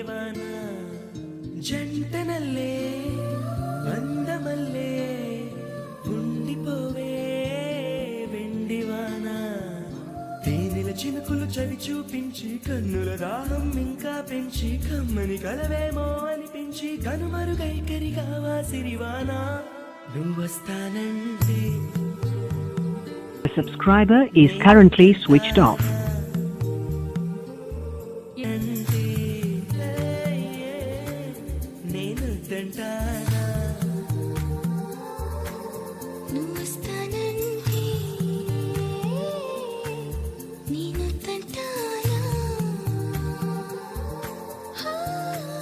వాన జంటనల్లే అందమల్లే ఉండిపోవే వెండివాన తేనెల చినుకులు చవి చూపించి కన్నుల దాహం ఇంకా పెంచి కమ్మని కలవేమో అనిపించి కనుమరుగైకరి కావా సిరివాన నువ్వొస్తానంటే. The subscriber is currently switched off. నేను దంటానా